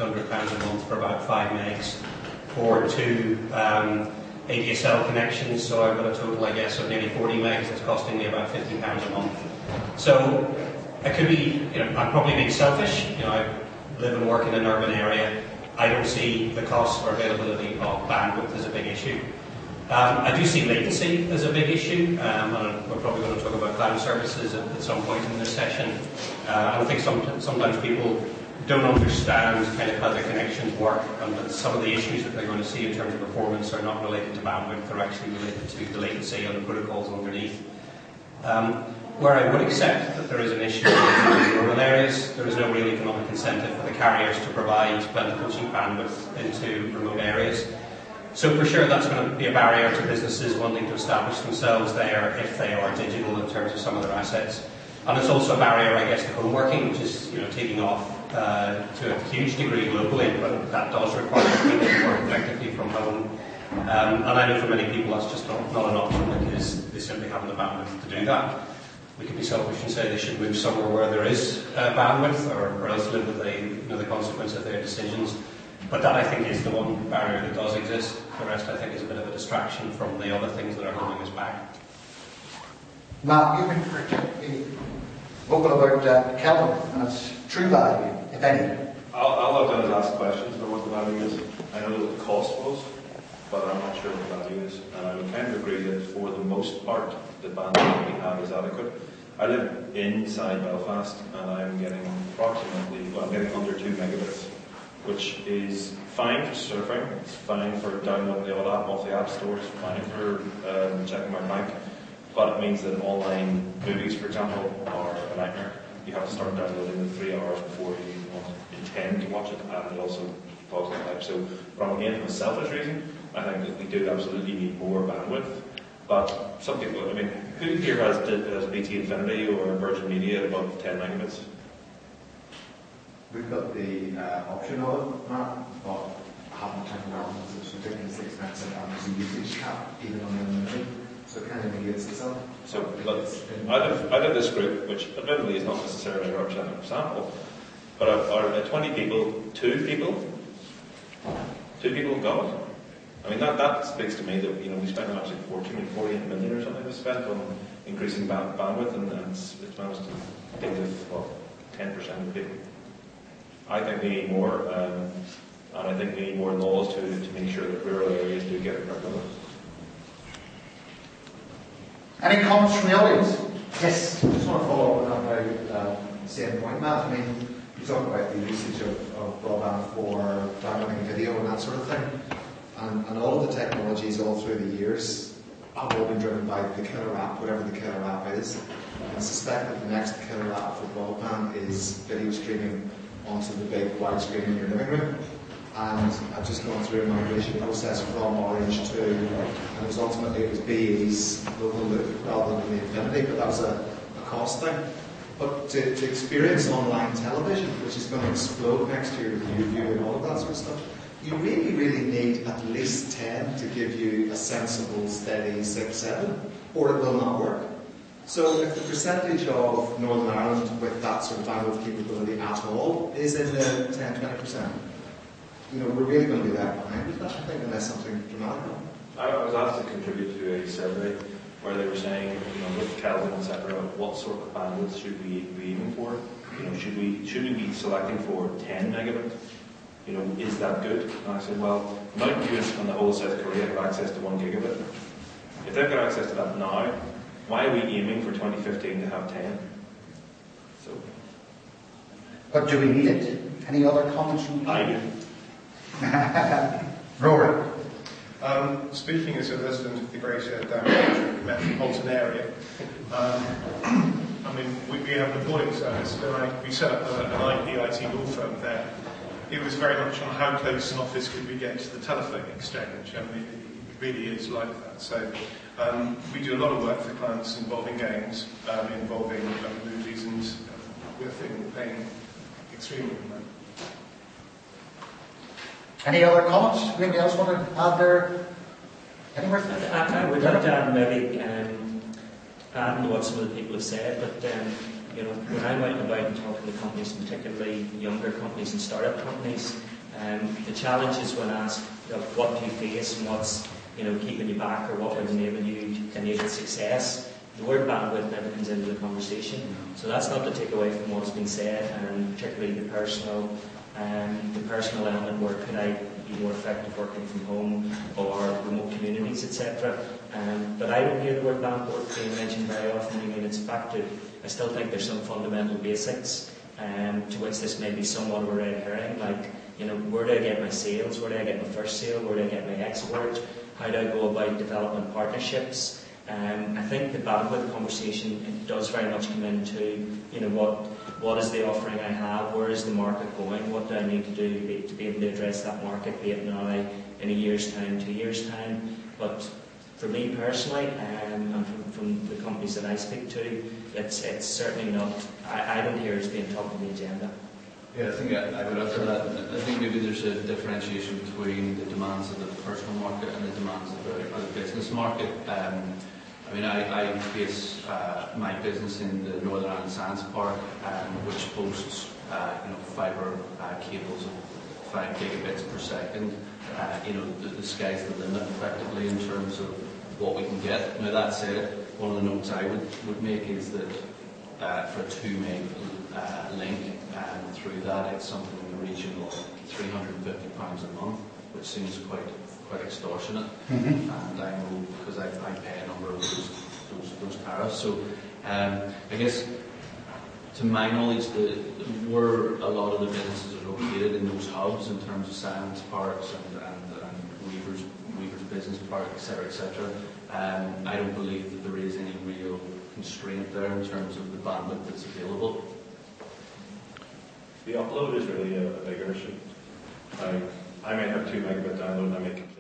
£200 a month for about 5 megs, or 2 ADSL connections, so I've got a total, I guess, of nearly 40 megs. That's costing me about £50 a month. So I could be, I'm probably being selfish. I live and work in an urban area. I don't see the cost or availability of bandwidth as a big issue. I do see latency as a big issue, and we're probably going to talk about cloud services at some point in this session. I think sometimes people don't understand kind of how the connections work, and that some of the issues that they're going to see in terms of performance are not related to bandwidth, they're actually related to the latency and the protocols underneath. Where I would accept that there is an issue in rural areas, there is no real economic incentive for the carriers to provide plentiful cheap bandwidth into remote areas. So for sure that's going to be a barrier to businesses wanting to establish themselves there if they are digital in terms of some of their assets. And it's also a barrier, I guess, to home working, which is taking off to a huge degree globally, but that does require people to work effectively from home. And I know for many people that's just not an option because they simply haven't the bandwidth to do that. We could be selfish and say they should move somewhere where there is bandwidth, or else live with the consequence of their decisions. But that, I think, is the one barrier that does exist. The rest, I think, is a bit of a distraction from the other things that are holding us back. Matt, you've been vocal about Kelvin and its true value, if any. All I've done is ask questions about what the value is. I know what the cost was, but I'm not sure what the value is. And I would kind of agree that for the most part, the bandwidth we have is adequate. I live inside Belfast, and I'm getting I'm getting under 2 megabits. Which is fine for surfing, it's fine for downloading the odd app off the app store, it's fine for checking my bank, but it means that online movies, for example, are a nightmare. You have to start downloading them 3 hours before you intend to watch it, and it also causes a life. So, from a selfish reason, I think that we do absolutely need more bandwidth. But some people, who here has BT Infinity or Virgin Media at above 10 megabits? We've got the option of it, Matt, but I haven't turned it on because it's ridiculously expensive and there's a usage cap even on the unlimited, so it kind of negates itself. So, out of this group, which admittedly is not necessarily a representative sample, but out of 20 people, 2 people got it. That speaks to me that we spent an absolute fortune, 48 million or something was spent on increasing bandwidth, and it's managed to deal with 10% of people. I think we need more, and I think we need more laws to make sure that rural areas do get it regular. Any comments from the audience? Yes. I just want to follow up on that very same point, Matt. You talk about the usage of broadband for downloading video and that sort of thing, and all of the technologies all through the years have all been driven by the killer app, whatever the killer app is. I suspect that the next killer app for broadband is video streaming onto the big widescreen in your living room. And I've just gone through a migration process from Orange to, and it was BE's local loop rather than the Infinity, but that was a cost thing. But to experience online television, which is going to explode next year with YouView and all of that sort of stuff, you really, really need at least 10 to give you a sensible, steady 6, 7, or it will not work. So if the percentage of Northern Ireland with that sort of bandwidth capability at all is in the 10-20%, we're really going to be left behind with that, I think, unless something dramatic happens. I was asked to contribute to a survey where they were saying, with Kelvin, etc., what sort of bandwidth should we be aiming for? Should we be selecting for 10 megabit? Is that good? And I said, well, Mountain View and the whole South Korea have access to 1 gigabit. If they've got access to that now, why are we aiming for 2015 to have 10? But do we need it? Any other comments from you? I do. Rory. Speaking as a resident of the greater metropolitan area, we have an employing service. We set up an IT law firm there. It was very much on how close an office could we get to the telephone exchange. It really is like that. So we do a lot of work for clients involving games, involving movies, and we're paying extremely well. Any other comments? Anybody else want to add there? Anywhere? I would like to add maybe adding to what some of the people have said, but You know, when I'm out and about and talking to companies, particularly younger companies and startup companies, the challenge is when asked, you know, what do you face and what's, you know, keeping you back, or what would enable you to enable success, the word bandwidth never comes into the conversation. So that's not to take away from what's been said, and particularly the personal element, where could I be more effective working from home or remote communities, etc. But I don't hear the word bandwidth being mentioned very often. I mean, it's back to, I still think there's some fundamental basics to which this may be somewhat of a red herring, like, you know, where do I get my sales, where do I get my first sale, where do I get my export, how do I go about developing partnerships. I think the bandwidth conversation, it does very much come into, you know, what is the offering I have, where is the market going, what do I need to do to be able to address that market, be it now, in a year's time, 2 years' time. But for me personally, and from the companies that I speak to, it's certainly not, I don't hear it as being top of the agenda. Yeah, I think I would add to that. I think maybe there's a differentiation between the demands of the personal market and the demands of the business market. I mean, I base my business in the Northern Ireland Science Park, which hosts fibre cables of 5 gigabits per second. The sky's the limit effectively in terms of what we can get. Now that said, one of the notes I would make is that for a 2 meg link through that, it's something in the region of £350 a month, which seems quite extortionate. And I know, because I pay a number of those tariffs. So I guess, to my knowledge, where a lot of the businesses are located in those hubs in terms of science parks and Weaver's Business Park, etc., etc. I don't believe that there is any real constraint there in terms of the bandwidth that's available. The upload is really a bigger issue. I may have 2 megabit download and I may complain